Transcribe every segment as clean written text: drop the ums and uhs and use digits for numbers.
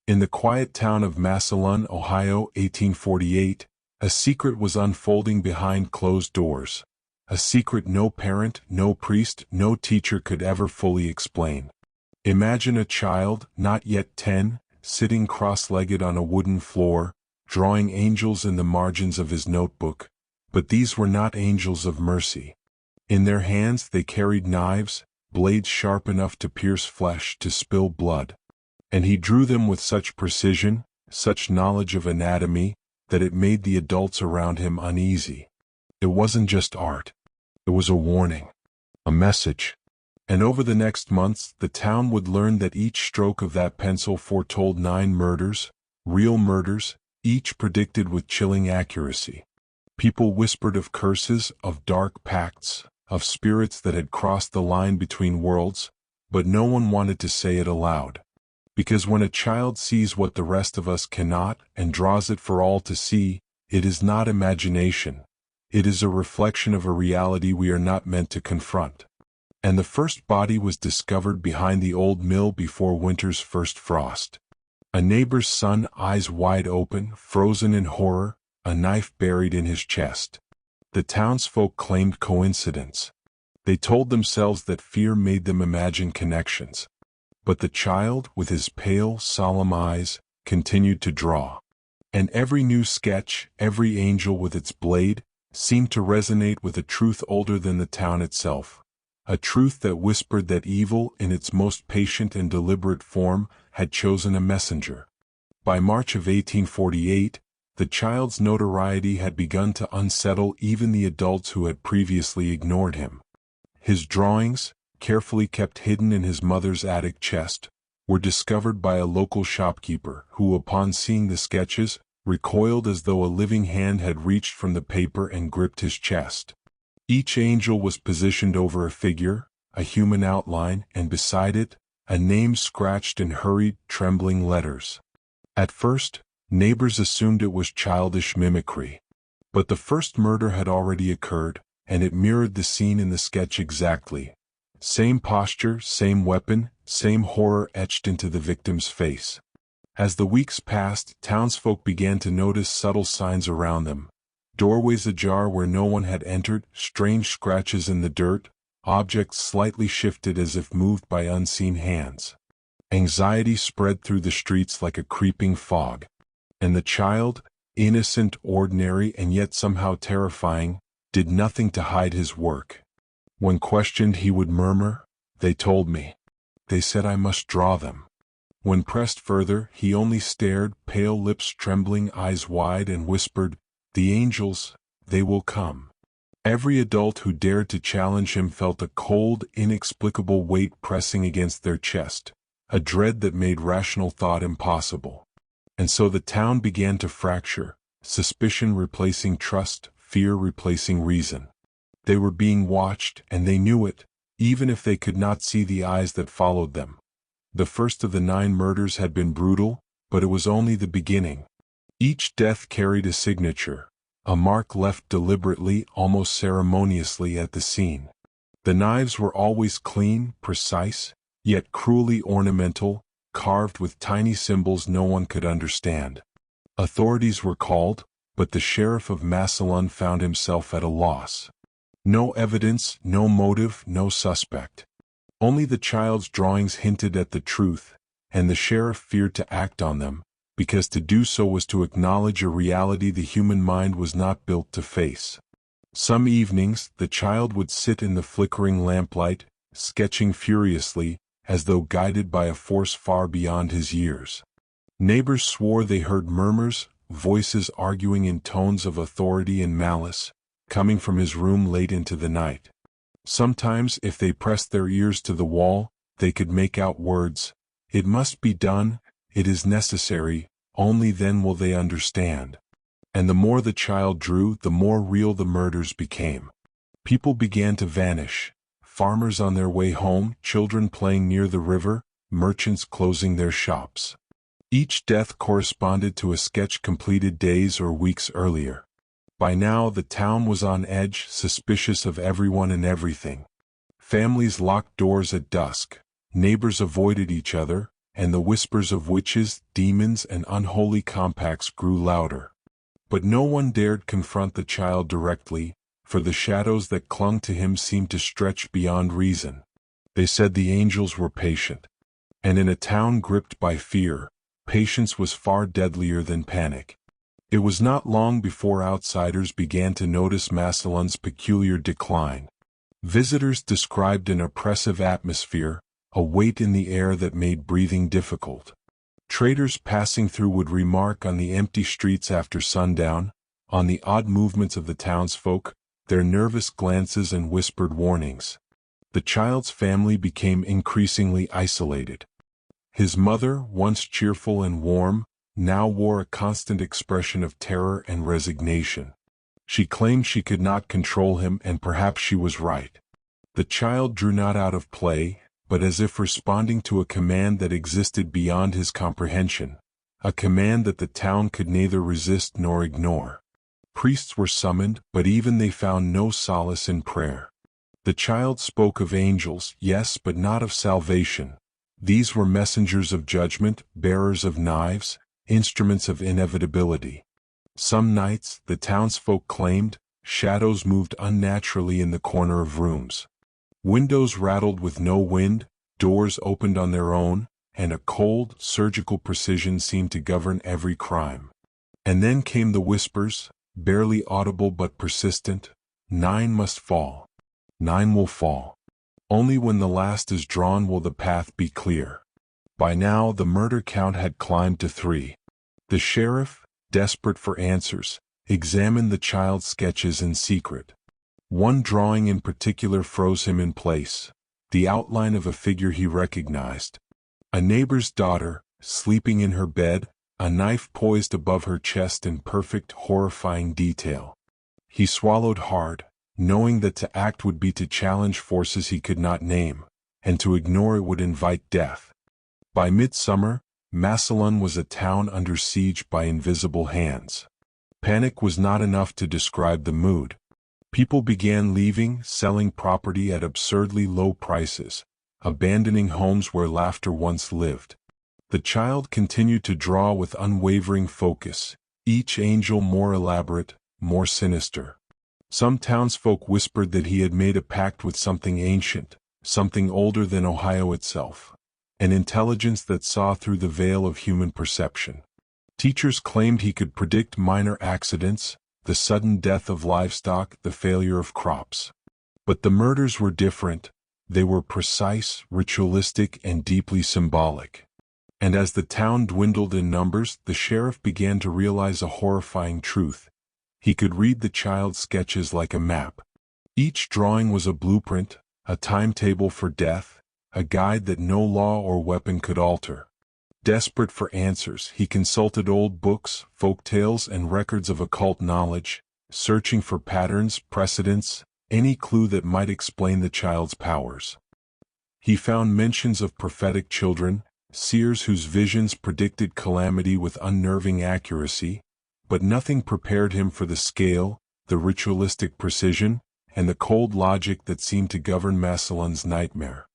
In the quiet town of Massillon, Ohio, 1848, a secret was unfolding behind closed doors. A secret no parent, no priest, no teacher could ever fully explain. Imagine a child, not yet 10, sitting cross-legged on a wooden floor, drawing angels in the margins of his notebook, but these were not angels of mercy. In their hands they carried knives, blades sharp enough to pierce flesh, to spill blood. And he drew them with such precision, such knowledge of anatomy, that it made the adults around him uneasy. It wasn't just art. It was a warning, a message. And over the next months, the town would learn that each stroke of that pencil foretold 9 murders, real murders, each predicted with chilling accuracy. People whispered of curses, of dark pacts, of spirits that had crossed the line between worlds, but no one wanted to say it aloud. Because when a child sees what the rest of us cannot and draws it for all to see, it is not imagination. It is a reflection of a reality we are not meant to confront. And the first body was discovered behind the old mill before winter's first frost. A neighbor's son, eyes wide open, frozen in horror, a knife buried in his chest. The townsfolk claimed coincidence. They told themselves that fear made them imagine connections. But the child, with his pale, solemn eyes, continued to draw. And every new sketch, every angel with its blade, seemed to resonate with a truth older than the town itself. A truth that whispered that evil, in its most patient and deliberate form, had chosen a messenger. By March of 1848, the child's notoriety had begun to unsettle even the adults who had previously ignored him. His drawings, carefully kept hidden in his mother's attic chest, were discovered by a local shopkeeper who, upon seeing the sketches, recoiled as though a living hand had reached from the paper and gripped his chest. Each angel was positioned over a figure, a human outline, and beside it, a name scratched in hurried, trembling letters. At first, neighbors assumed it was childish mimicry. But the first murder had already occurred, and it mirrored the scene in the sketch exactly. Same posture, same weapon, same horror etched into the victim's face. As the weeks passed, townsfolk began to notice subtle signs around them. Doorways ajar where no one had entered, strange scratches in the dirt, objects slightly shifted as if moved by unseen hands. Anxiety spread through the streets like a creeping fog. And the child, innocent, ordinary, and yet somehow terrifying, did nothing to hide his work. When questioned, he would murmur, "They told me. They said I must draw them." When pressed further, he only stared, pale lips trembling, eyes wide, and whispered, "The angels, they will come." Every adult who dared to challenge him felt a cold, inexplicable weight pressing against their chest, a dread that made rational thought impossible. And so the town began to fracture, suspicion replacing trust, fear replacing reason. They were being watched, and they knew it, even if they could not see the eyes that followed them. The first of the 9 murders had been brutal, but it was only the beginning. Each death carried a signature, a mark left deliberately, almost ceremoniously at the scene. The knives were always clean, precise, yet cruelly ornamental, carved with tiny symbols no one could understand. Authorities were called, but the sheriff of Massillon found himself at a loss. No evidence, no motive, no suspect. Only the child's drawings hinted at the truth, and the sheriff feared to act on them, because to do so was to acknowledge a reality the human mind was not built to face. Some evenings, the child would sit in the flickering lamplight, sketching furiously, as though guided by a force far beyond his years. Neighbors swore they heard murmurs, voices arguing in tones of authority and malice, coming from his room late into the night. Sometimes, if they pressed their ears to the wall, they could make out words, "It must be done, it is necessary, only then will they understand." And the more the child drew, the more real the murders became. People began to vanish, farmers on their way home, children playing near the river, merchants closing their shops. Each death corresponded to a sketch completed days or weeks earlier. By now the town was on edge, suspicious of everyone and everything. Families locked doors at dusk, neighbors avoided each other, and the whispers of witches, demons, and unholy compacts grew louder. But no one dared confront the child directly, for the shadows that clung to him seemed to stretch beyond reason. They said the angels were patient. And in a town gripped by fear, patience was far deadlier than panic. It was not long before outsiders began to notice Massillon's peculiar decline. Visitors described an oppressive atmosphere, a weight in the air that made breathing difficult. Traders passing through would remark on the empty streets after sundown, on the odd movements of the townsfolk, their nervous glances and whispered warnings. The child's family became increasingly isolated. His mother, once cheerful and warm, now wore a constant expression of terror and resignation. She claimed she could not control him, and perhaps she was right. The child drew not out of play, but as if responding to a command that existed beyond his comprehension, a command that the town could neither resist nor ignore. Priests were summoned, but even they found no solace in prayer. The child spoke of angels, yes, but not of salvation. These were messengers of judgment, bearers of knives, instruments of inevitability. Some nights, the townsfolk claimed, shadows moved unnaturally in the corner of rooms. Windows rattled with no wind, doors opened on their own, and a cold, surgical precision seemed to govern every crime. And then came the whispers, barely audible but persistent. 9 must fall. 9 will fall. Only when the last is drawn will the path be clear. By now the murder count had climbed to 3. The sheriff, desperate for answers, examined the child's sketches in secret. One drawing in particular froze him in place, the outline of a figure he recognized. A neighbor's daughter, sleeping in her bed, a knife poised above her chest in perfect, horrifying detail. He swallowed hard, knowing that to act would be to challenge forces he could not name, and to ignore it would invite death. By midsummer, Massillon was a town under siege by invisible hands. Panic was not enough to describe the mood. People began leaving, selling property at absurdly low prices, abandoning homes where laughter once lived. The child continued to draw with unwavering focus, each angel more elaborate, more sinister. Some townsfolk whispered that he had made a pact with something ancient, something older than Ohio itself, an intelligence that saw through the veil of human perception. Teachers claimed he could predict minor accidents, the sudden death of livestock, the failure of crops. But the murders were different. They were precise, ritualistic, and deeply symbolic. And as the town dwindled in numbers, the sheriff began to realize a horrifying truth. He could read the child's sketches like a map. Each drawing was a blueprint, a timetable for death, a guide that no law or weapon could alter. Desperate for answers, he consulted old books, folk tales, and records of occult knowledge, searching for patterns, precedents, any clue that might explain the child's powers. He found mentions of prophetic children, seers whose visions predicted calamity with unnerving accuracy, but nothing prepared him for the scale, the ritualistic precision, and the cold logic that seemed to govern Massillon's nightmare.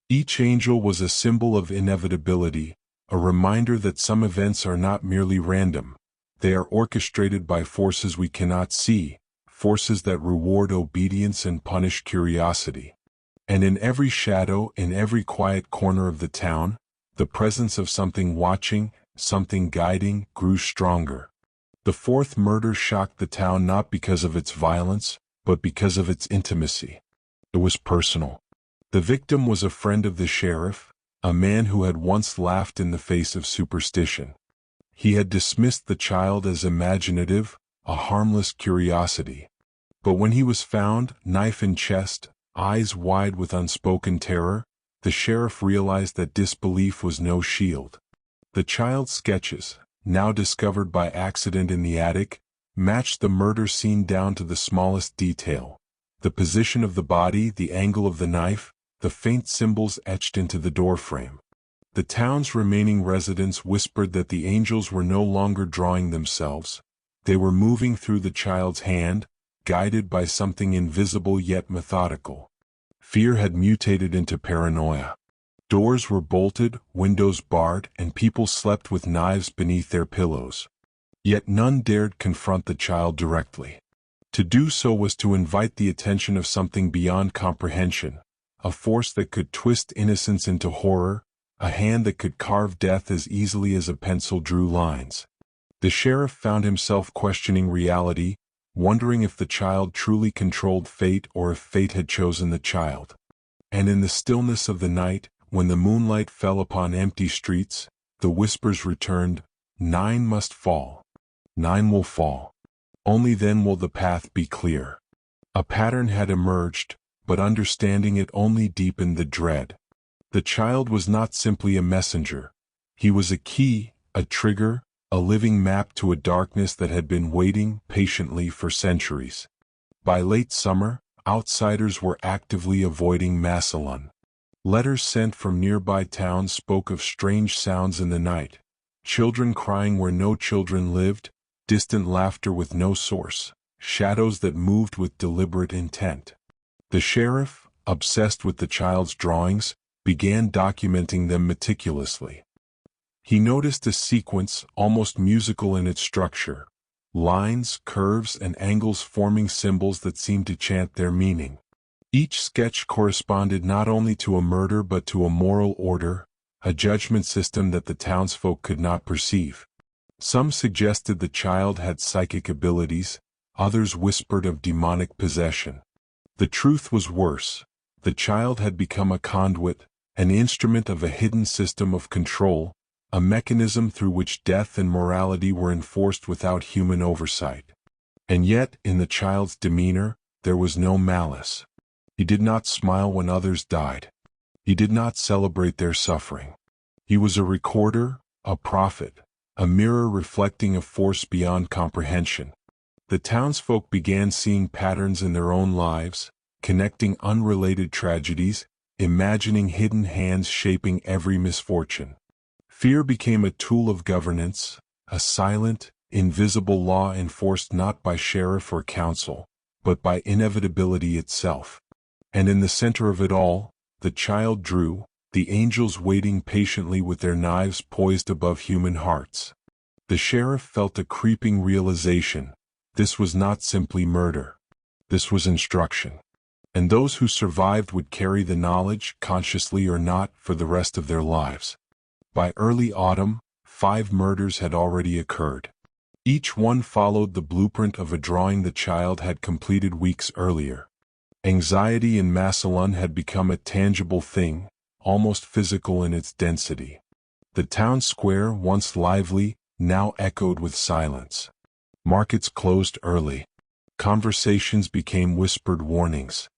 Each angel was a symbol of inevitability, a reminder that some events are not merely random. They are orchestrated by forces we cannot see, forces that reward obedience and punish curiosity. And in every shadow, in every quiet corner of the town, the presence of something watching, something guiding, grew stronger. The 4th murder shocked the town not because of its violence, but because of its intimacy. It was personal. The victim was a friend of the sheriff, a man who had once laughed in the face of superstition. He had dismissed the child as imaginative, a harmless curiosity. But when he was found, knife in chest, eyes wide with unspoken terror, the sheriff realized that disbelief was no shield. The child's sketches, now discovered by accident in the attic, matched the murder scene down to the smallest detail. The position of the body, the angle of the knife, the faint symbols etched into the doorframe. The town's remaining residents whispered that the angels were no longer drawing themselves. They were moving through the child's hand, guided by something invisible yet methodical. Fear had mutated into paranoia. Doors were bolted, windows barred, and people slept with knives beneath their pillows. Yet none dared confront the child directly. To do so was to invite the attention of something beyond comprehension, a force that could twist innocence into horror, a hand that could carve death as easily as a pencil drew lines. The sheriff found himself questioning reality, wondering if the child truly controlled fate or if fate had chosen the child. And in the stillness of the night, when the moonlight fell upon empty streets, the whispers returned, 9 must fall. 9 will fall. Only then will the path be clear. A pattern had emerged, but understanding it only deepened the dread. The child was not simply a messenger. He was a key, a trigger, a living map to a darkness that had been waiting patiently for centuries. By late summer, outsiders were actively avoiding Massillon. Letters sent from nearby towns spoke of strange sounds in the night, children crying where no children lived, distant laughter with no source, shadows that moved with deliberate intent. The sheriff, obsessed with the child's drawings, began documenting them meticulously. He noticed a sequence almost musical in its structure, lines, curves, and angles forming symbols that seemed to chant their meaning. Each sketch corresponded not only to a murder but to a moral order, a judgment system that the townsfolk could not perceive. Some suggested the child had psychic abilities, others whispered of demonic possession. The truth was worse. The child had become a conduit, an instrument of a hidden system of control, a mechanism through which death and morality were enforced without human oversight. And yet, in the child's demeanor, there was no malice. He did not smile when others died. He did not celebrate their suffering. He was a recorder, a prophet, a mirror reflecting a force beyond comprehension. The townsfolk began seeing patterns in their own lives, connecting unrelated tragedies, imagining hidden hands shaping every misfortune. Fear became a tool of governance, a silent, invisible law enforced not by sheriff or council, but by inevitability itself. And in the center of it all, the child drew, the angels waiting patiently with their knives poised above human hearts. The sheriff felt a creeping realization. This was not simply murder. This was instruction. And those who survived would carry the knowledge, consciously or not, for the rest of their lives. By early autumn, 5 murders had already occurred. Each one followed the blueprint of a drawing the child had completed weeks earlier. Anxiety in Massillon had become a tangible thing, almost physical in its density. The town square, once lively, now echoed with silence. Markets closed early. Conversations became whispered warnings.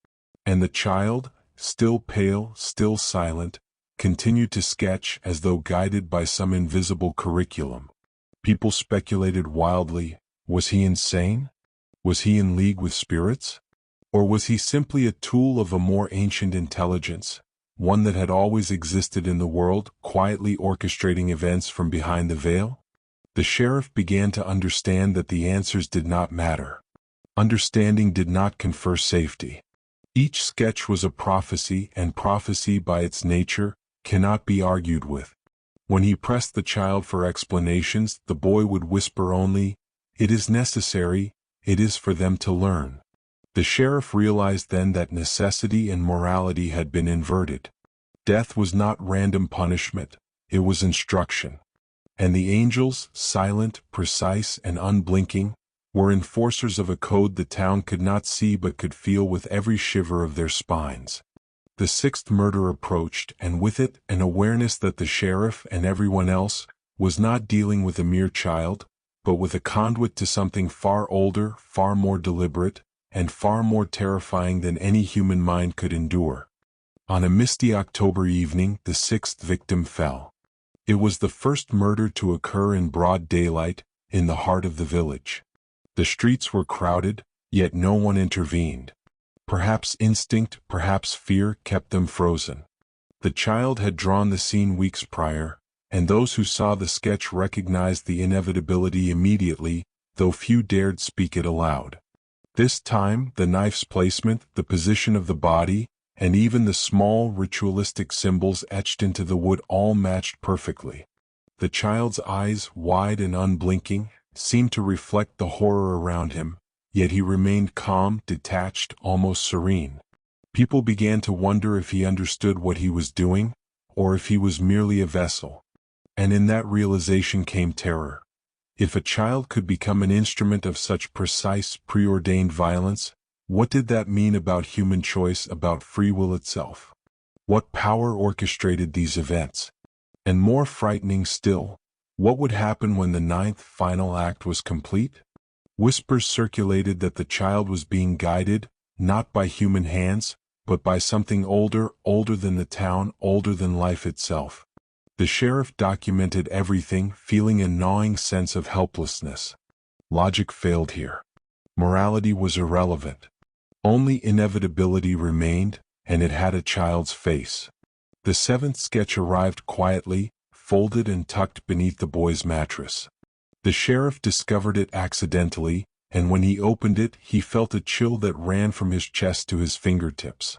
And the child, still pale, still silent, continued to sketch as though guided by some invisible curriculum. People speculated wildly, was he insane? Was he in league with spirits? Or was he simply a tool of a more ancient intelligence, one that had always existed in the world, quietly orchestrating events from behind the veil? The sheriff began to understand that the answers did not matter. Understanding did not confer safety. Each sketch was a prophecy, and prophecy by its nature cannot be argued with. When he pressed the child for explanations, the boy would whisper only, "It is necessary, it is for them to learn." The sheriff realized then that necessity and morality had been inverted. Death was not random punishment, it was instruction. And the angels, silent, precise, and unblinking, were enforcers of a code the town could not see but could feel with every shiver of their spines. The 6th murder approached, and with it an awareness that the sheriff and everyone else was not dealing with a mere child, but with a conduit to something far older, far more deliberate, and far more terrifying than any human mind could endure. On a misty October evening, the 6th victim fell. It was the first murder to occur in broad daylight, in the heart of the village. The streets were crowded, yet no one intervened. Perhaps instinct, perhaps fear kept them frozen. The child had drawn the scene weeks prior, and those who saw the sketch recognized the inevitability immediately, though few dared speak it aloud. This time, the knife's placement, the position of the body, and even the small ritualistic symbols etched into the wood all matched perfectly. The child's eyes, wide and unblinking, seemed to reflect the horror around him, yet he remained calm, detached, almost serene. People began to wonder if he understood what he was doing, or if he was merely a vessel. And in that realization came terror. If a child could become an instrument of such precise, preordained violence, what did that mean about human choice, about free will itself? What power orchestrated these events? And more frightening still, what would happen when the ninth, final act was complete? Whispers circulated that the child was being guided, not by human hands, but by something older than the town, older than life itself. The sheriff documented everything, feeling a gnawing sense of helplessness. Logic failed here. Morality was irrelevant. Only inevitability remained, and it had a child's face. The seventh sketch arrived quietly, folded and tucked beneath the boy's mattress. The sheriff discovered it accidentally, and when he opened it, he felt a chill that ran from his chest to his fingertips.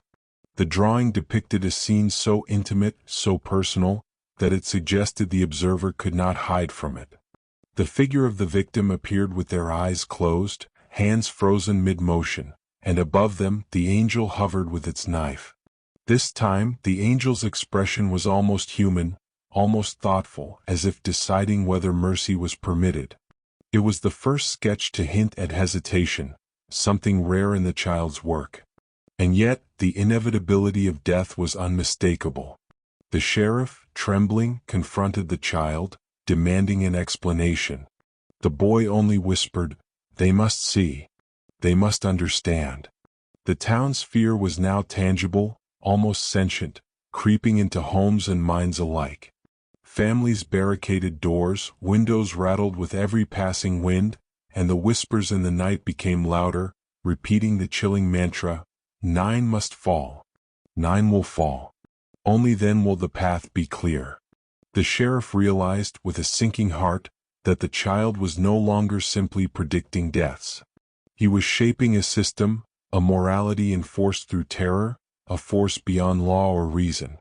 The drawing depicted a scene so intimate, so personal, that it suggested the observer could not hide from it. The figure of the victim appeared with their eyes closed, hands frozen mid-motion, and above them the angel hovered with its knife. This time, the angel's expression was almost human, almost thoughtful, as if deciding whether mercy was permitted. It was the first sketch to hint at hesitation, something rare in the child's work. And yet, the inevitability of death was unmistakable. The sheriff, trembling, confronted the child, demanding an explanation. The boy only whispered, "They must see. They must understand." The town's fear was now tangible, almost sentient, creeping into homes and minds alike. Families barricaded doors, windows rattled with every passing wind, and the whispers in the night became louder, repeating the chilling mantra, "Nine must fall. Nine will fall. Only then will the path be clear." The sheriff realized, with a sinking heart, that the child was no longer simply predicting deaths. He was shaping a system, a morality enforced through terror, a force beyond law or reason.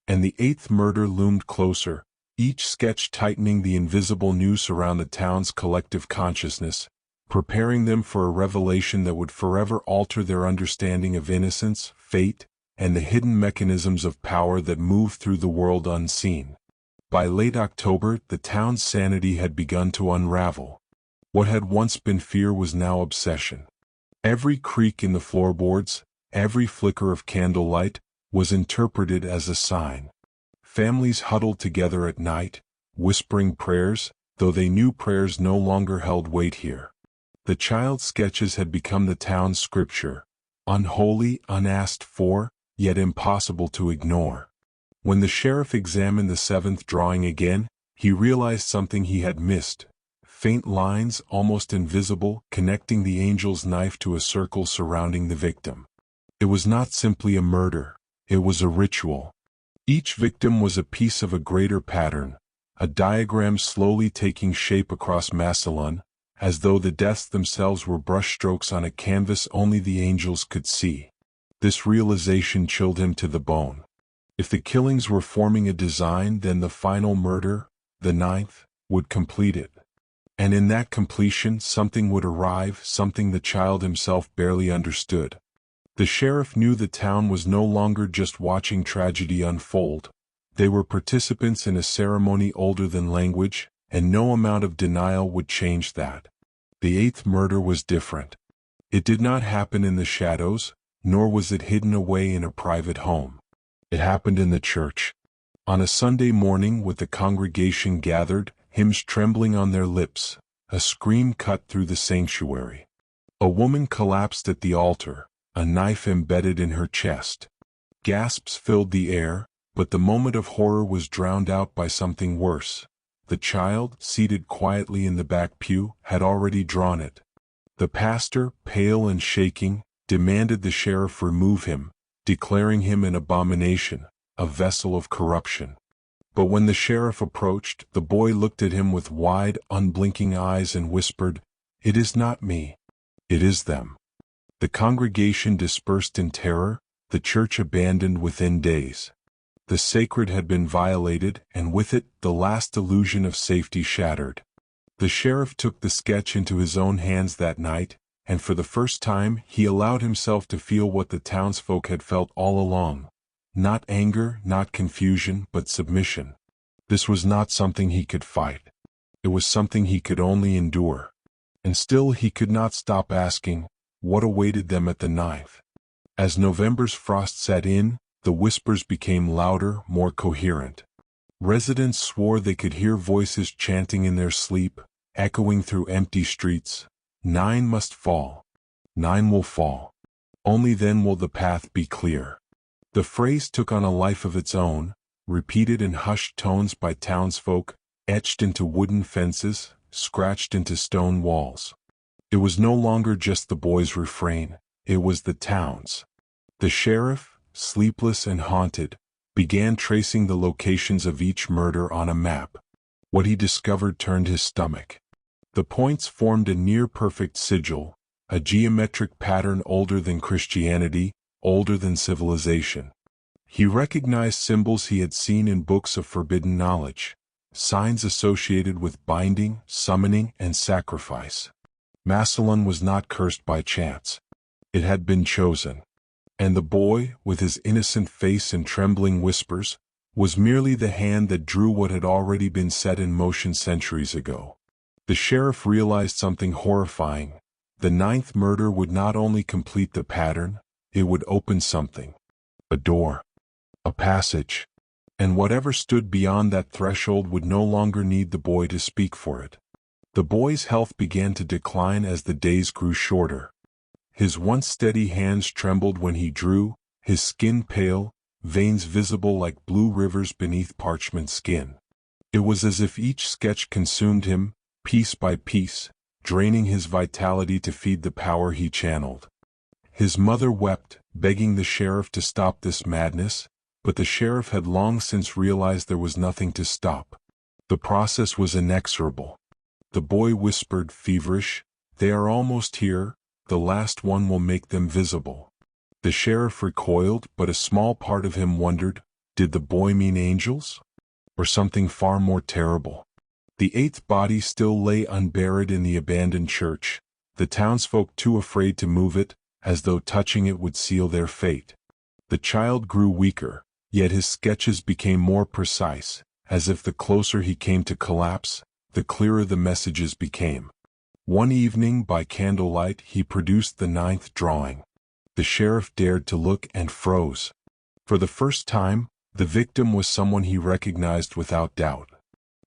And the eighth murder loomed closer, each sketch tightening the invisible noose around the town's collective consciousness, preparing them for a revelation that would forever alter their understanding of innocence, fate, and the hidden mechanisms of power that move through the world unseen. By late October, the town's sanity had begun to unravel. What had once been fear was now obsession. Every creak in the floorboards, every flicker of candlelight, was interpreted as a sign. Families huddled together at night, whispering prayers, though they knew prayers no longer held weight here. The child's sketches had become the town's scripture, unholy, unasked for, yet impossible to ignore. When the sheriff examined the seventh drawing again, he realized something he had missed. Faint lines, almost invisible, connecting the angel's knife to a circle surrounding the victim. It was not simply a murder, it was a ritual. Each victim was a piece of a greater pattern, a diagram slowly taking shape across Massillon, as though the deaths themselves were brushstrokes on a canvas only the angels could see. This realization chilled him to the bone. If the killings were forming a design, then the final murder, the ninth, would complete it. And in that completion, something would arrive, something the child himself barely understood. The sheriff knew the town was no longer just watching tragedy unfold. They were participants in a ceremony older than language, and no amount of denial would change that. The eighth murder was different. It did not happen in the shadows, nor was it hidden away in a private home. It happened in the church. On a Sunday morning, with the congregation gathered, hymns trembling on their lips, a scream cut through the sanctuary. A woman collapsed at the altar, a knife embedded in her chest. Gasps filled the air, but the moment of horror was drowned out by something worse. The child, seated quietly in the back pew, had already drawn it. The pastor, pale and shaking, demanded the sheriff remove him, declaring him an abomination, a vessel of corruption. But when the sheriff approached, the boy looked at him with wide, unblinking eyes and whispered, "It is not me. It is them." The congregation dispersed in terror, the church abandoned within days. The sacred had been violated, and with it, the last illusion of safety shattered. The sheriff took the sketch into his own hands that night, and for the first time he allowed himself to feel what the townsfolk had felt all along. Not anger, not confusion, but submission. This was not something he could fight. It was something he could only endure. And still he could not stop asking, what awaited them at the knife? As November's frost set in, the whispers became louder, more coherent. Residents swore they could hear voices chanting in their sleep, echoing through empty streets. 9 must fall. 9 will fall. Only then will the path be clear. The phrase took on a life of its own, repeated in hushed tones by townsfolk, etched into wooden fences, scratched into stone walls. It was no longer just the boy's refrain, it was the town's. The sheriff, sleepless and haunted, began tracing the locations of each murder on a map. What he discovered turned his stomach. The points formed a near-perfect sigil, a geometric pattern older than Christianity, older than civilization. He recognized symbols he had seen in books of forbidden knowledge, signs associated with binding, summoning, and sacrifice. Massillon was not cursed by chance. It had been chosen. And the boy, with his innocent face and trembling whispers, was merely the hand that drew what had already been set in motion centuries ago. The sheriff realized something horrifying. The 9th murder would not only complete the pattern, it would open something. A door. A passage. And whatever stood beyond that threshold would no longer need the boy to speak for it. The boy's health began to decline as the days grew shorter. His once steady hands trembled when he drew, his skin pale, veins visible like blue rivers beneath parchment skin. It was as if each sketch consumed him, piece by piece, draining his vitality to feed the power he channeled. His mother wept, begging the sheriff to stop this madness, but the sheriff had long since realized there was nothing to stop. The process was inexorable. The boy whispered, feverish, "They are almost here. The last one will make them visible." The sheriff recoiled, but a small part of him wondered, did the boy mean angels? Or something far more terrible? The 8th body still lay unburied in the abandoned church, the townsfolk too afraid to move it, as though touching it would seal their fate. The child grew weaker, yet his sketches became more precise, as if the closer he came to collapse, the clearer the messages became. One evening by candlelight he produced the 9th drawing. The sheriff dared to look and froze. For the first time, the victim was someone he recognized without doubt.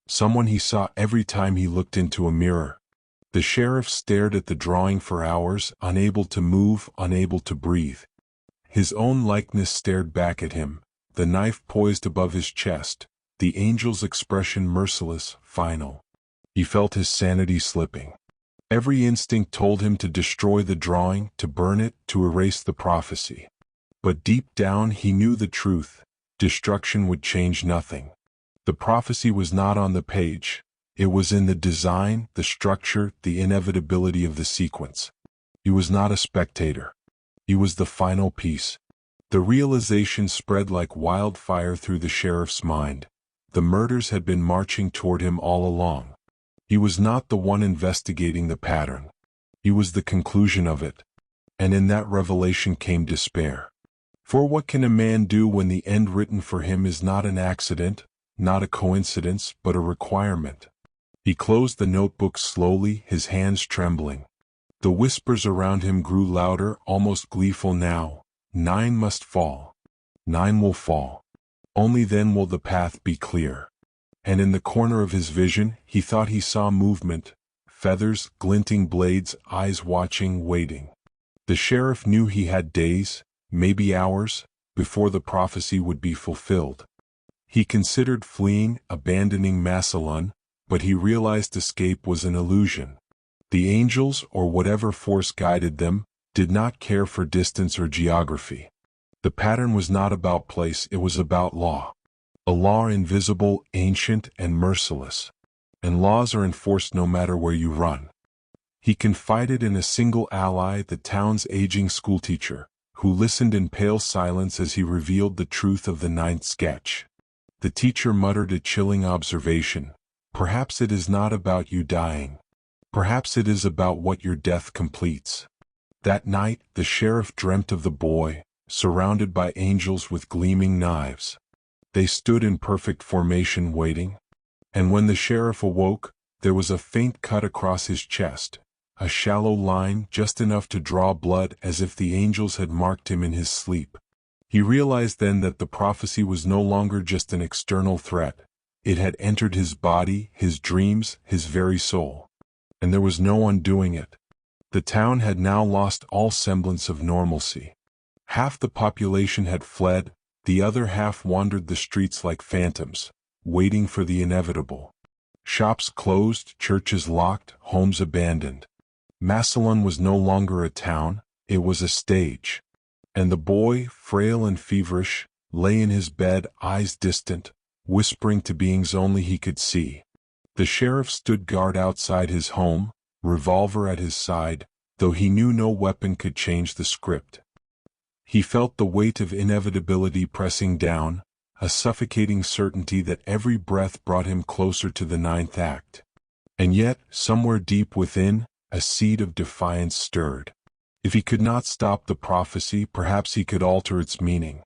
Someone he saw every time he looked into a mirror. The sheriff stared at the drawing for hours, unable to move, unable to breathe. His own likeness stared back at him, the knife poised above his chest, the angel's expression merciless, final. He felt his sanity slipping. Every instinct told him to destroy the drawing, to burn it, to erase the prophecy. But deep down he knew the truth. Destruction would change nothing. The prophecy was not on the page. It was in the design, the structure, the inevitability of the sequence. He was not a spectator. He was the final piece. The realization spread like wildfire through the sheriff's mind. The murders had been marching toward him all along. He was not the one investigating the pattern. He was the conclusion of it. And in that revelation came despair. For what can a man do when the end written for him is not an accident, not a coincidence, but a requirement? He closed the notebook slowly, his hands trembling. The whispers around him grew louder, almost gleeful now. 9 must fall. 9 will fall. Only then will the path be clear. And in the corner of his vision, he thought he saw movement, feathers, glinting blades, eyes watching, waiting. The sheriff knew he had days, maybe hours, before the prophecy would be fulfilled. He considered fleeing, abandoning Massillon, but he realized escape was an illusion. The angels, or whatever force guided them, did not care for distance or geography. The pattern was not about place, it was about law. A law invisible, ancient, and merciless. And laws are enforced no matter where you run. He confided in a single ally, the town's aging schoolteacher, who listened in pale silence as he revealed the truth of the ninth sketch. The teacher muttered a chilling observation. Perhaps it is not about you dying. Perhaps it is about what your death completes. That night, the sheriff dreamt of the boy, surrounded by angels with gleaming knives. They stood in perfect formation waiting. And when the sheriff awoke, there was a faint cut across his chest, a shallow line just enough to draw blood as if the angels had marked him in his sleep. He realized then that the prophecy was no longer just an external threat. It had entered his body, his dreams, his very soul. And there was no undoing it. The town had now lost all semblance of normalcy. Half the population had fled, the other half wandered the streets like phantoms, waiting for the inevitable. Shops closed, churches locked, homes abandoned. Massillon was no longer a town, it was a stage. And the boy, frail and feverish, lay in his bed, eyes distant, whispering to beings only he could see. The sheriff stood guard outside his home, revolver at his side, though he knew no weapon could change the script. He felt the weight of inevitability pressing down, a suffocating certainty that every breath brought him closer to the ninth act. And yet, somewhere deep within, a seed of defiance stirred. If he could not stop the prophecy, perhaps he could alter its meaning.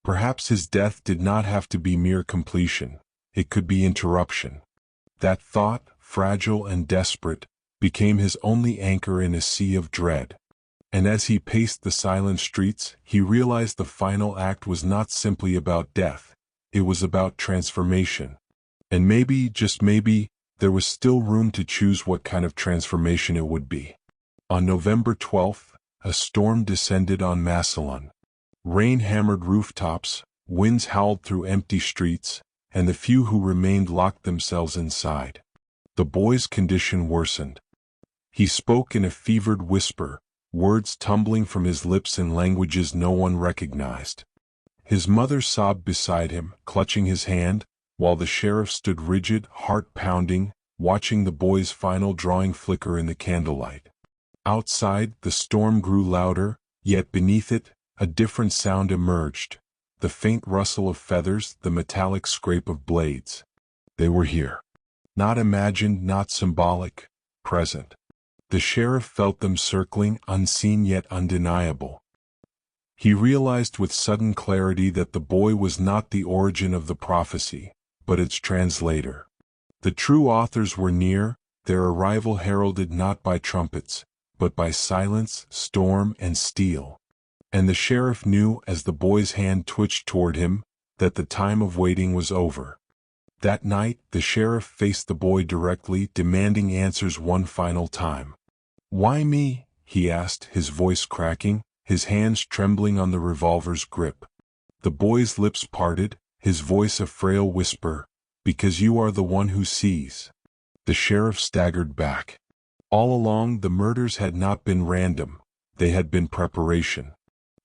Perhaps his death did not have to be mere completion, it could be interruption. That thought, fragile and desperate, became his only anchor in a sea of dread. And as he paced the silent streets, he realized the final act was not simply about death, it was about transformation. And maybe, just maybe, there was still room to choose what kind of transformation it would be. On November 12th, a storm descended on Massillon. Rain hammered rooftops, winds howled through empty streets, and the few who remained locked themselves inside. The boy's condition worsened. He spoke in a fevered whisper, words tumbling from his lips in languages no one recognized. His mother sobbed beside him, clutching his hand, while the sheriff stood rigid, heart pounding, watching the boy's final drawing flicker in the candlelight. Outside, the storm grew louder, yet beneath it, a different sound emerged. The faint rustle of feathers, the metallic scrape of blades. They were here. Not imagined, not symbolic, present. The sheriff felt them circling, unseen yet undeniable. He realized with sudden clarity that the boy was not the origin of the prophecy, but its translator. The true authors were near, their arrival heralded not by trumpets, but by silence, storm, and steel. And the sheriff knew, as the boy's hand twitched toward him, that the time of waiting was over. That night, the sheriff faced the boy directly, demanding answers one final time. "Why me?" he asked, his voice cracking, his hands trembling on the revolver's grip. The boy's lips parted, his voice a frail whisper, "Because you are the one who sees." The sheriff staggered back. All along, the murders had not been random, they had been preparation.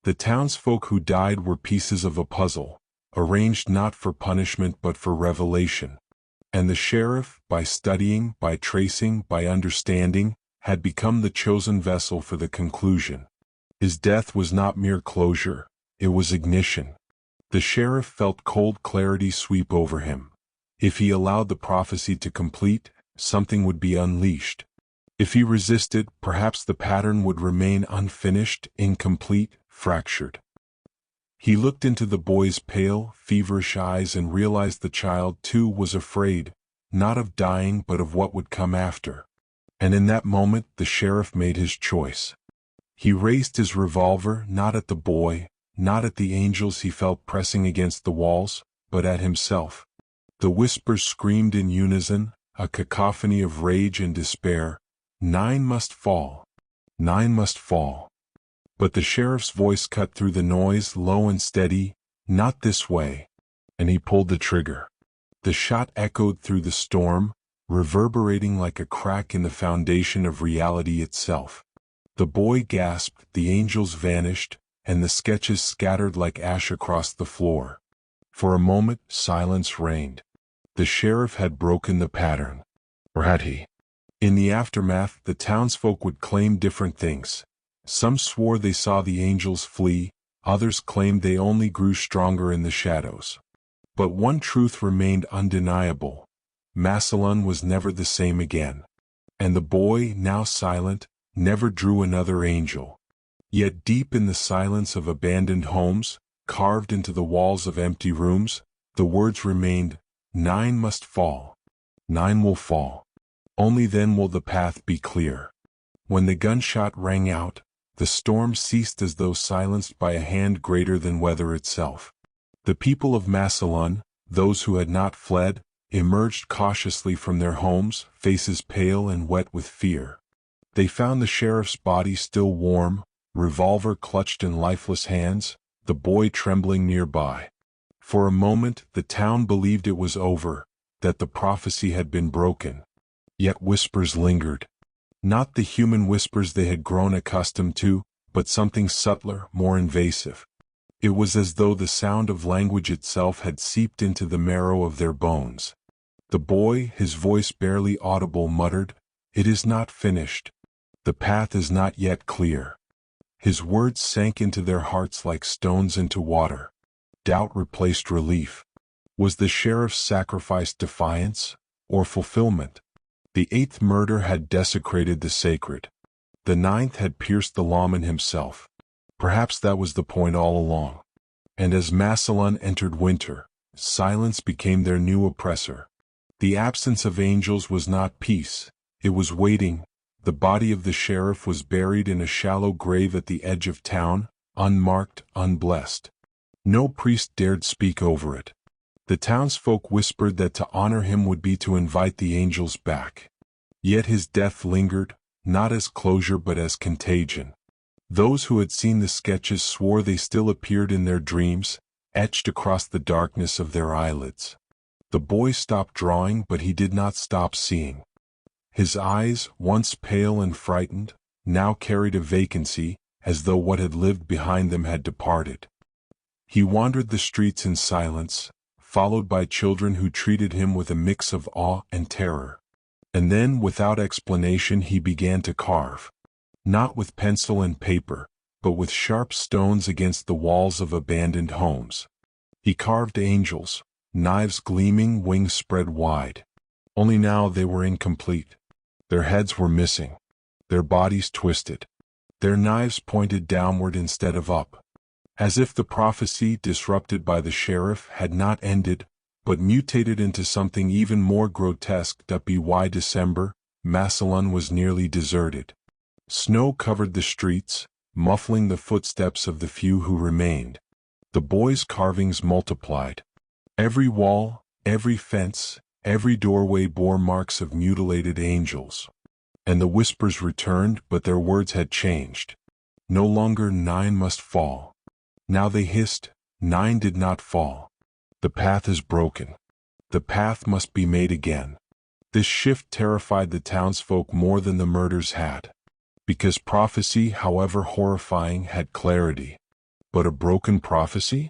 The townsfolk who died were pieces of a puzzle, arranged not for punishment but for revelation. And the sheriff, by studying, by tracing, by understanding, had become the chosen vessel for the conclusion. His death was not mere closure, it was ignition. The sheriff felt cold clarity sweep over him. If he allowed the prophecy to complete, something would be unleashed. If he resisted, perhaps the pattern would remain unfinished, incomplete, fractured. He looked into the boy's pale, feverish eyes and realized the child, too, was afraid, not of dying but of what would come after. And in that moment, the sheriff made his choice. He raised his revolver, not at the boy, not at the angels he felt pressing against the walls, but at himself. The whispers screamed in unison, a cacophony of rage and despair. 9 must fall. 9 must fall. But the sheriff's voice cut through the noise, low and steady, "Not this way." And he pulled the trigger. The shot echoed through the storm, reverberating like a crack in the foundation of reality itself. The boy gasped, the angels vanished, and the sketches scattered like ash across the floor. For a moment, silence reigned. The sheriff had broken the pattern. Or had he? In the aftermath, the townsfolk would claim different things. Some swore they saw the angels flee, others claimed they only grew stronger in the shadows. But one truth remained undeniable: Massillon was never the same again. And the boy, now silent, never drew another angel. Yet deep in the silence of abandoned homes, carved into the walls of empty rooms, the words remained: 9 must fall. 9 will fall. Only then will the path be clear. When the gunshot rang out, the storm ceased as though silenced by a hand greater than weather itself. The people of Massillon, those who had not fled, emerged cautiously from their homes, faces pale and wet with fear. They found the sheriff's body still warm, revolver clutched in lifeless hands, the boy trembling nearby. For a moment the town believed it was over, that the prophecy had been broken. Yet whispers lingered. Not the human whispers they had grown accustomed to, but something subtler, more invasive. It was as though the sound of language itself had seeped into the marrow of their bones. The boy, his voice barely audible, muttered, "It is not finished. The path is not yet clear." His words sank into their hearts like stones into water. Doubt replaced relief. Was the sheriff's sacrifice defiance, or fulfillment? The 8th murder had desecrated the sacred. The 9th had pierced the lawman himself. Perhaps that was the point all along. And as Massillon entered winter, silence became their new oppressor. The absence of angels was not peace, it was waiting. The body of the sheriff was buried in a shallow grave at the edge of town, unmarked, unblessed. No priest dared speak over it. The townsfolk whispered that to honor him would be to invite the angels back. Yet his death lingered, not as closure but as contagion. Those who had seen the sketches swore they still appeared in their dreams, etched across the darkness of their eyelids. The boy stopped drawing, but he did not stop seeing. His eyes, once pale and frightened, now carried a vacancy, as though what had lived behind them had departed. He wandered the streets in silence, followed by children who treated him with a mix of awe and terror. And then, without explanation, he began to carve. Not with pencil and paper, but with sharp stones against the walls of abandoned homes. He carved angels, knives gleaming, wings spread wide. Only now they were incomplete. Their heads were missing, their bodies twisted. Their knives pointed downward instead of up. As if the prophecy, disrupted by the sheriff, had not ended, but mutated into something even more grotesque. By December, Massillon was nearly deserted. Snow covered the streets, muffling the footsteps of the few who remained. The boy's carvings multiplied. Every wall, every fence, every doorway bore marks of mutilated angels. And the whispers returned, but their words had changed. No longer 9 must fall. Now they hissed, 9 did not fall. The path is broken. The path must be made again. This shift terrified the townsfolk more than the murders had. Because prophecy, however horrifying, had clarity. But a broken prophecy?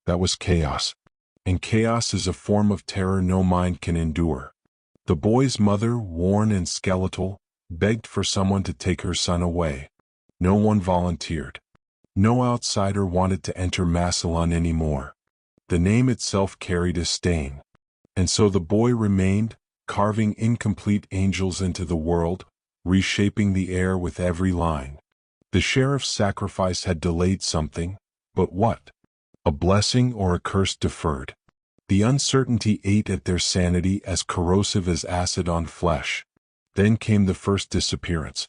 That was chaos. And chaos is a form of terror no mind can endure. The boy's mother, worn and skeletal, begged for someone to take her son away. No one volunteered. No outsider wanted to enter Massillon anymore. The name itself carried a stain. And so the boy remained, carving incomplete angels into the world, reshaping the air with every line. The sheriff's sacrifice had delayed something, but what? A blessing or a curse deferred? The uncertainty ate at their sanity, as corrosive as acid on flesh. Then came the first disappearance.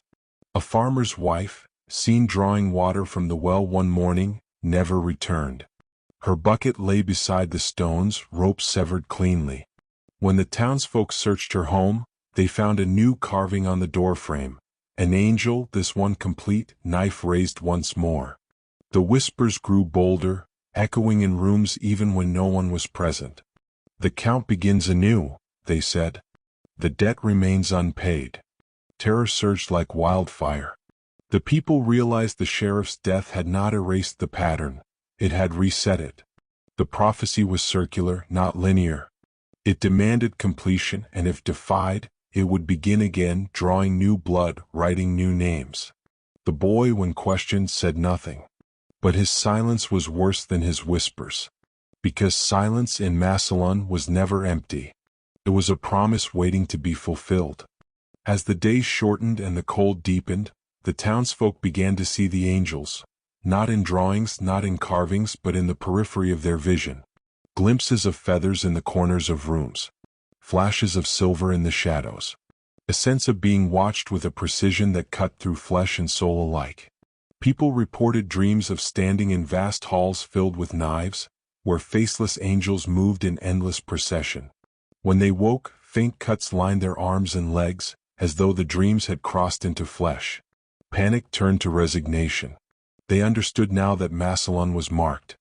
A farmer's wife, seen drawing water from the well one morning, never returned. Her bucket lay beside the stones, ropes severed cleanly. When the townsfolk searched her home, they found a new carving on the doorframe. An angel, this one complete, knife raised once more. The whispers grew bolder, echoing in rooms even when no one was present. The count begins anew, they said. The debt remains unpaid. Terror surged like wildfire. The people realized the sheriff's death had not erased the pattern, it had reset it. The prophecy was circular, not linear. It demanded completion, and if defied, it would begin again, drawing new blood, writing new names. The boy, when questioned, said nothing. But his silence was worse than his whispers. Because silence in Massillon was never empty. It was a promise waiting to be fulfilled. As the days shortened and the cold deepened, the townsfolk began to see the angels, not in drawings, not in carvings, but in the periphery of their vision. Glimpses of feathers in the corners of rooms. Flashes of silver in the shadows. A sense of being watched with a precision that cut through flesh and soul alike. People reported dreams of standing in vast halls filled with knives, where faceless angels moved in endless procession. When they woke, faint cuts lined their arms and legs, as though the dreams had crossed into flesh. Panic turned to resignation. They understood now that Massillon was marked.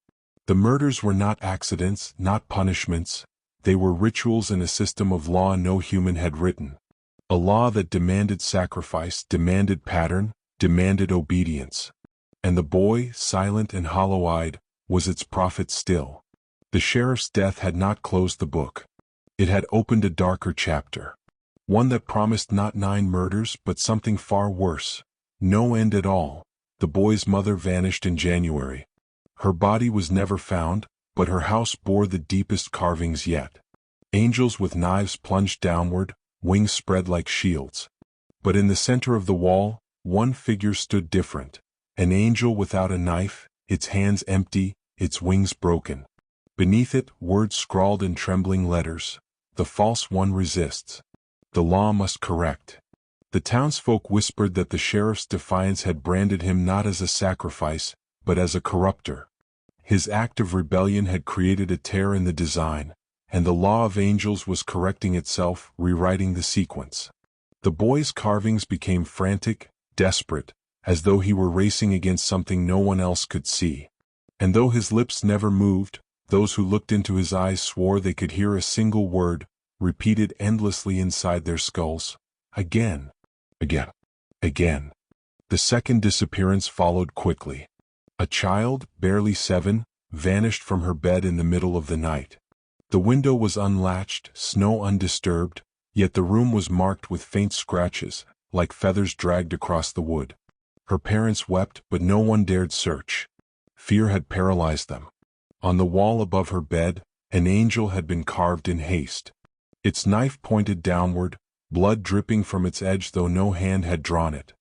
The murders were not accidents, not punishments. They were rituals in a system of law no human had written. A law that demanded sacrifice, demanded pattern, demanded obedience. And the boy, silent and hollow-eyed, was its prophet still. The sheriff's death had not closed the book. It had opened a darker chapter. One that promised not 9 murders but something far worse. No end at all. The boy's mother vanished in January. Her body was never found, but her house bore the deepest carvings yet. Angels with knives plunged downward, wings spread like shields. But in the center of the wall, one figure stood different. An angel without a knife, its hands empty, its wings broken. Beneath it, words scrawled in trembling letters. The false one resists. The law must correct. The townsfolk whispered that the sheriff's defiance had branded him not as a sacrifice, but as a corrupter. His act of rebellion had created a tear in the design, and the law of angels was correcting itself, rewriting the sequence. The boy's carvings became frantic, desperate, as though he were racing against something no one else could see. And though his lips never moved, those who looked into his eyes swore they could hear a single word, repeated endlessly inside their skulls. Again. Again. Again. The second disappearance followed quickly. A child, barely 7, vanished from her bed in the middle of the night. The window was unlatched, snow undisturbed, yet the room was marked with faint scratches, like feathers dragged across the wood. Her parents wept, but no one dared search. Fear had paralyzed them. On the wall above her bed, an angel had been carved in haste. Its knife pointed downward, blood dripping from its edge though no hand had drawn it.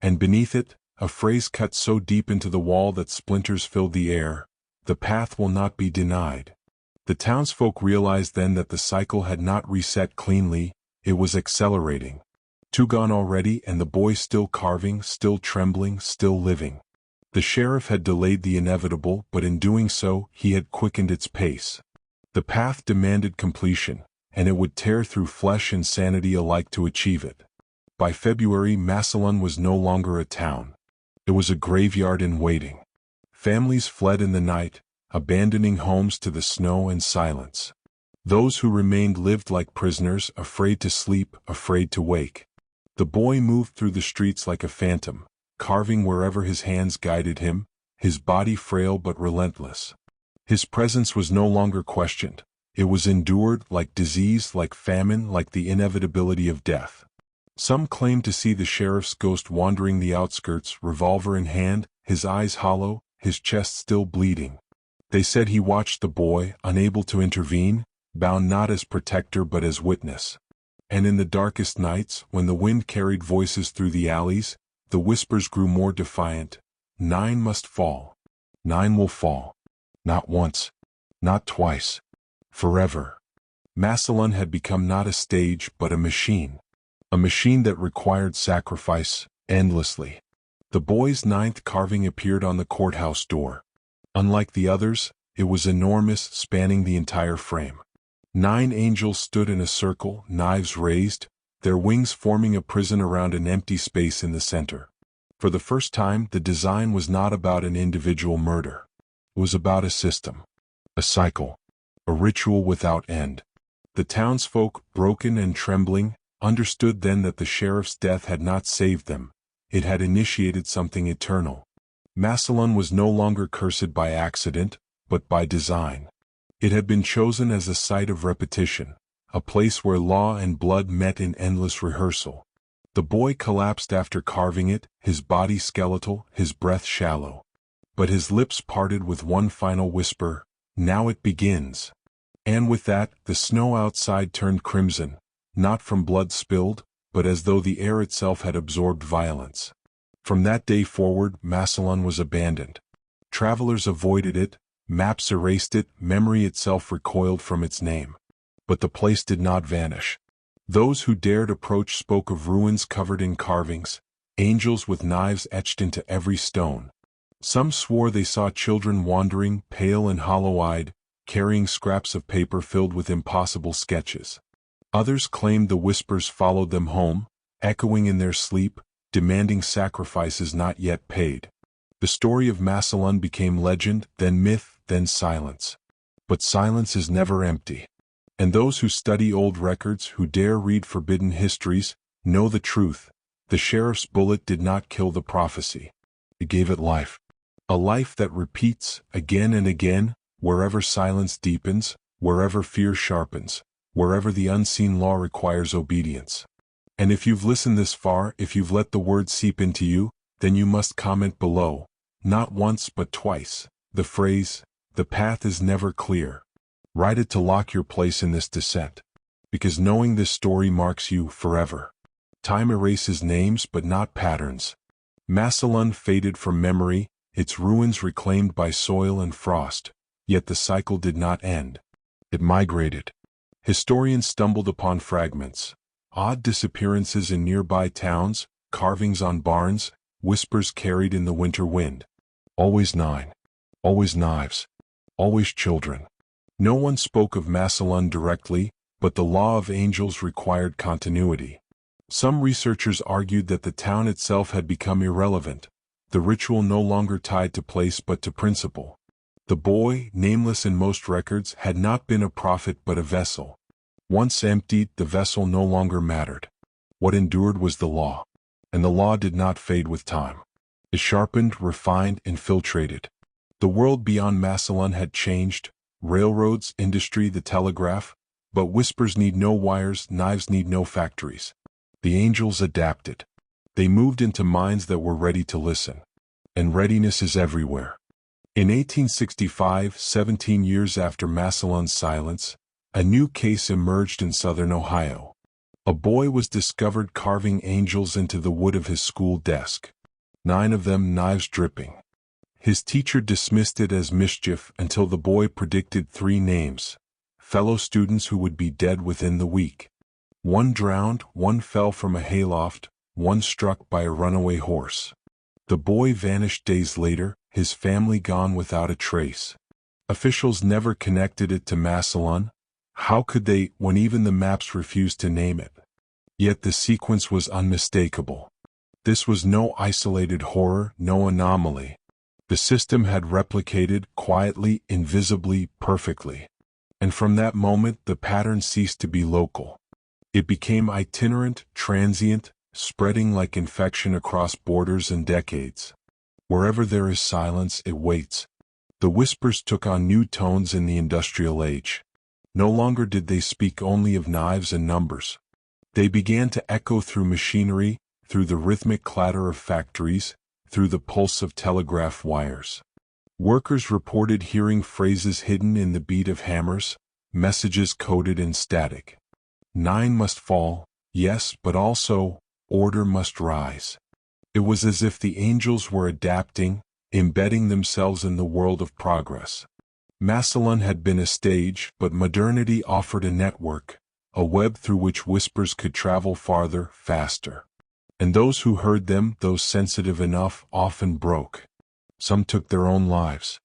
And beneath it, a phrase cut so deep into the wall that splinters filled the air: "The path will not be denied." The townsfolk realized then that the cycle had not reset cleanly, it was accelerating. 2 gone already, and the boy still carving, still trembling, still living. The sheriff had delayed the inevitable, but in doing so, he had quickened its pace. The path demanded completion, and it would tear through flesh and sanity alike to achieve it. By February, Massillon was no longer a town. It was a graveyard in waiting. Families fled in the night, abandoning homes to the snow and silence. Those who remained lived like prisoners, afraid to sleep, afraid to wake. The boy moved through the streets like a phantom, carving wherever his hands guided him, his body frail but relentless. His presence was no longer questioned. It was endured, like disease, like famine, like the inevitability of death. Some claimed to see the sheriff's ghost wandering the outskirts, revolver in hand, his eyes hollow, his chest still bleeding. They said he watched the boy, unable to intervene, bound not as protector but as witness. And in the darkest nights, when the wind carried voices through the alleys, the whispers grew more defiant. 9 must fall. 9 will fall. Not once. Not twice. Forever. Massillon had become not a stage but a machine. A machine that required sacrifice, endlessly. The boy's 9th carving appeared on the courthouse door. Unlike the others, it was enormous, spanning the entire frame. 9 angels stood in a circle, knives raised, their wings forming a prison around an empty space in the center. For the first time, the design was not about an individual murder. It was about a system. A cycle. A ritual without end. The townsfolk, broken and trembling, understood then that the sheriff's death had not saved them. It had initiated something eternal. Massillon was no longer cursed by accident, but by design. It had been chosen as a site of repetition, a place where law and blood met in endless rehearsal. The boy collapsed after carving it, his body skeletal, his breath shallow. But his lips parted with one final whisper, "Now it begins." And with that, the snow outside turned crimson, not from blood spilled, but as though the air itself had absorbed violence. From that day forward, Massillon was abandoned. Travelers avoided it, maps erased it, memory itself recoiled from its name. But the place did not vanish. Those who dared approach spoke of ruins covered in carvings, angels with knives etched into every stone. Some swore they saw children wandering, pale and hollow-eyed, carrying scraps of paper filled with impossible sketches. Others claimed the whispers followed them home, echoing in their sleep, demanding sacrifices not yet paid. The story of Massillon became legend, then myth, then silence. But silence is never empty. And those who study old records, who dare read forbidden histories, know the truth. The sheriff's bullet did not kill the prophecy. It gave it life. A life that repeats, again and again, wherever silence deepens, wherever fear sharpens, wherever the unseen law requires obedience. And if you've listened this far, if you've let the word seep into you, then you must comment below, not once but twice, the phrase, "The path is never clear." Write it to lock your place in this descent. Because knowing this story marks you forever. Time erases names but not patterns. Massillon faded from memory, its ruins reclaimed by soil and frost, yet the cycle did not end. It migrated. Historians stumbled upon fragments, odd disappearances in nearby towns, carvings on barns, whispers carried in the winter wind. Always 9. Always knives. Always children. No one spoke of Massillon directly, but the law of angels required continuity. Some researchers argued that the town itself had become irrelevant, the ritual no longer tied to place but to principle. The boy, nameless in most records, had not been a prophet but a vessel. Once emptied, the vessel no longer mattered. What endured was the law. And the law did not fade with time. It sharpened, refined, infiltrated. The world beyond Massillon had changed. Railroads, industry, the telegraph, but whispers need no wires, knives need no factories. The angels adapted. They moved into minds that were ready to listen. And readiness is everywhere. In 1865, 17 years after Massillon's silence, a new case emerged in southern Ohio. A boy was discovered carving angels into the wood of his school desk. 9 of them, knives dripping. His teacher dismissed it as mischief until the boy predicted 3 names, fellow students who would be dead within the week. 1 drowned, 1 fell from a hayloft, 1 struck by a runaway horse. The boy vanished days later, his family gone without a trace. Officials never connected it to Massillon. How could they, when even the maps refused to name it? Yet the sequence was unmistakable. This was no isolated horror, no anomaly. The system had replicated, quietly, invisibly, perfectly. And from that moment the pattern ceased to be local. It became itinerant, transient, spreading like infection across borders and decades. Wherever there is silence, it waits. The whispers took on new tones in the industrial age. No longer did they speak only of knives and numbers. They began to echo through machinery, through the rhythmic clatter of factories, through the pulse of telegraph wires. Workers reported hearing phrases hidden in the beat of hammers, messages coded in static. 9 must fall, yes, but also, order must rise. It was as if the angels were adapting, embedding themselves in the world of progress. Massillon had been a stage, but modernity offered a network, a web through which whispers could travel farther, faster. And those who heard them, those sensitive enough, often broke. Some took their own lives.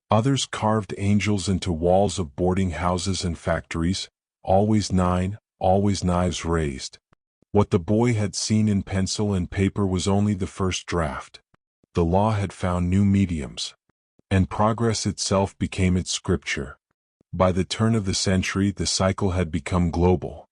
Others carved angels into walls of boarding houses and factories, always 9, always knives raised. What the boy had seen in pencil and paper was only the first draft. The law had found new mediums. And progress itself became its scripture. By the turn of the century, the cycle had become global.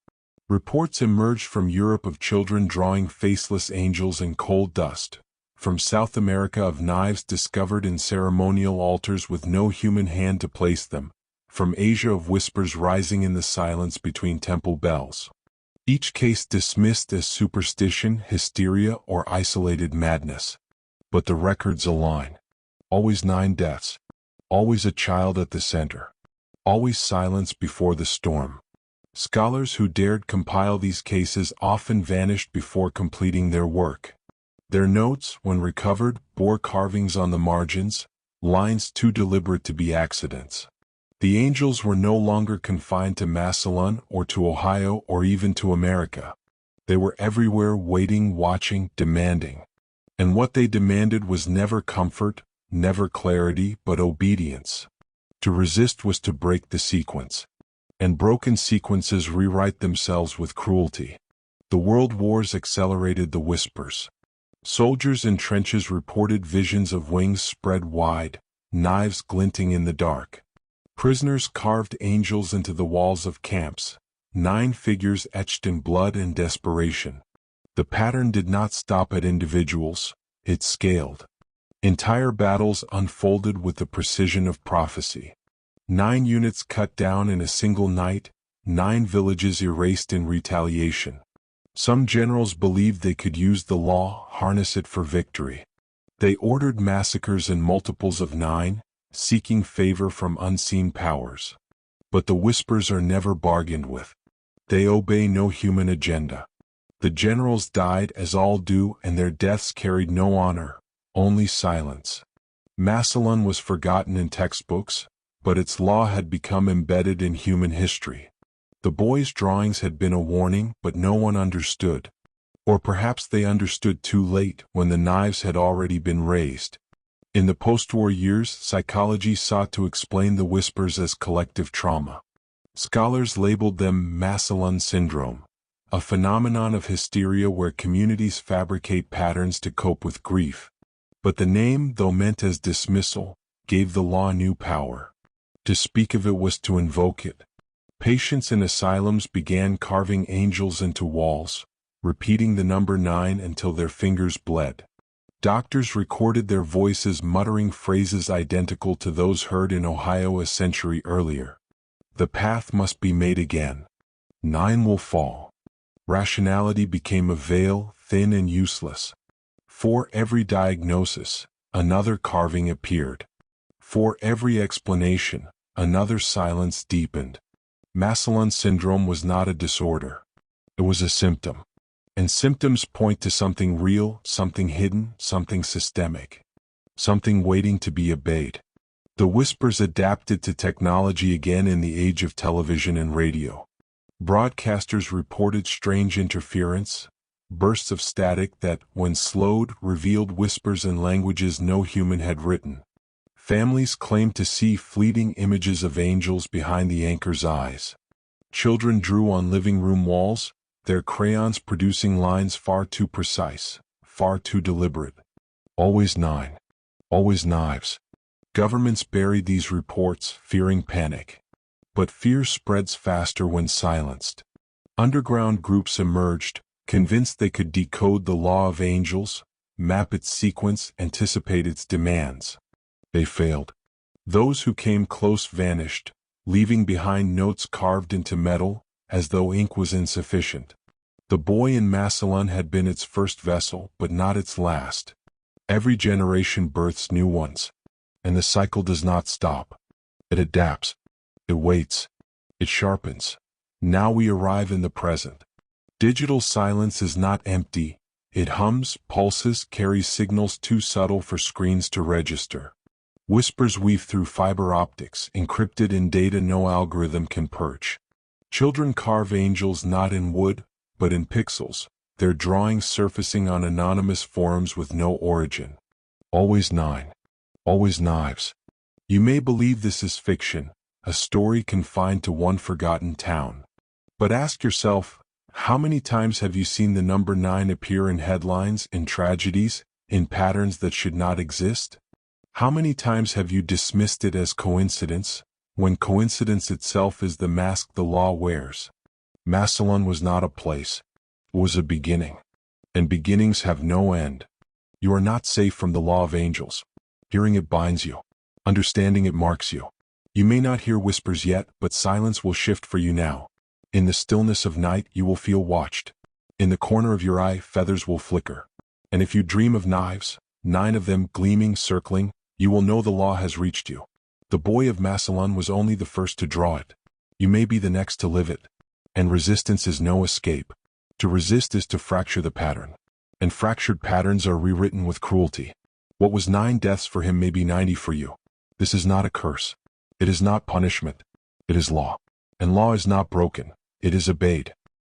Reports emerged from Europe of children drawing faceless angels in cold dust, from South America of knives discovered in ceremonial altars with no human hand to place them, from Asia of whispers rising in the silence between temple bells. Each case dismissed as superstition, hysteria, or isolated madness. But the records align. Always 9 deaths. Always a child at the center. Always silence before the storm. Scholars who dared compile these cases often vanished before completing their work. Their notes, when recovered, bore carvings on the margins, lines too deliberate to be accidents. The angels were no longer confined to Massillon or to Ohio or even to America. They were everywhere, waiting, watching, demanding. And what they demanded was never comfort, never clarity, but obedience. To resist was to break the sequence. And broken sequences rewrite themselves with cruelty. The world wars accelerated the whispers. Soldiers in trenches reported visions of wings spread wide, knives glinting in the dark. Prisoners carved angels into the walls of camps, 9 figures etched in blood and desperation. The pattern did not stop at individuals, it scaled. Entire battles unfolded with the precision of prophecy. 9 units cut down in a single night, 9 villages erased in retaliation. Some generals believed they could use the law, harness it for victory. They ordered massacres in multiples of 9, seeking favor from unseen powers. But the whispers are never bargained with. They obey no human agenda. The generals died as all do, and their deaths carried no honor, only silence. Massillon was forgotten in textbooks, but its law had become embedded in human history. The boys' drawings had been a warning, but no one understood. Or perhaps they understood too late, when the knives had already been raised. In the post-war years, psychology sought to explain the whispers as collective trauma. Scholars labeled them Massillon syndrome, a phenomenon of hysteria where communities fabricate patterns to cope with grief. But the name, though meant as dismissal, gave the law new power. To speak of it was to invoke it. Patients in asylums began carving angels into walls, repeating the number 9 until their fingers bled. Doctors recorded their voices muttering phrases identical to those heard in Ohio a century earlier. The path must be made again. 9 will fall. Rationality became a veil, thin and useless. For every diagnosis, another carving appeared. For every explanation, another silence deepened. Massillon syndrome was not a disorder. It was a symptom. And symptoms point to something real, something hidden, something systemic. Something waiting to be obeyed. The whispers adapted to technology again in the age of television and radio. Broadcasters reported strange interference, bursts of static that, when slowed, revealed whispers in languages no human had written. Families claimed to see fleeting images of angels behind the anchor's eyes. Children drew on living room walls, their crayons producing lines far too precise, far too deliberate. Always 9. Always knives. Governments buried these reports, fearing panic. But fear spreads faster when silenced. Underground groups emerged, convinced they could decode the law of angels, map its sequence, anticipate its demands. They failed. Those who came close vanished, leaving behind notes carved into metal, as though ink was insufficient. The boy in Massillon had been its first vessel, but not its last. Every generation births new ones. And the cycle does not stop. It adapts. It waits. It sharpens. Now we arrive in the present. Digital silence is not empty. It hums, pulses, carries signals too subtle for screens to register. Whispers weave through fiber optics, encrypted in data no algorithm can perch. Children carve angels not in wood, but in pixels, their drawings surfacing on anonymous forums with no origin. Always 9. Always knives. You may believe this is fiction, a story confined to one forgotten town. But ask yourself, how many times have you seen the number 9 appear in headlines, in tragedies, in patterns that should not exist? How many times have you dismissed it as coincidence, when coincidence itself is the mask the law wears? Massillon was not a place. It was a beginning. And beginnings have no end. You are not safe from the law of angels. Hearing it binds you. Understanding it marks you. You may not hear whispers yet, but silence will shift for you now. In the stillness of night you will feel watched. In the corner of your eye feathers will flicker. And if you dream of knives, 9 of them gleaming, circling, you will know the law has reached you. The boy of Massillon was only the first to draw it. You may be the next to live it. And resistance is no escape. To resist is to fracture the pattern. And fractured patterns are rewritten with cruelty. What was 9 deaths for him may be 90 for you. This is not a curse. It is not punishment. It is law. And law is not broken. It is obeyed.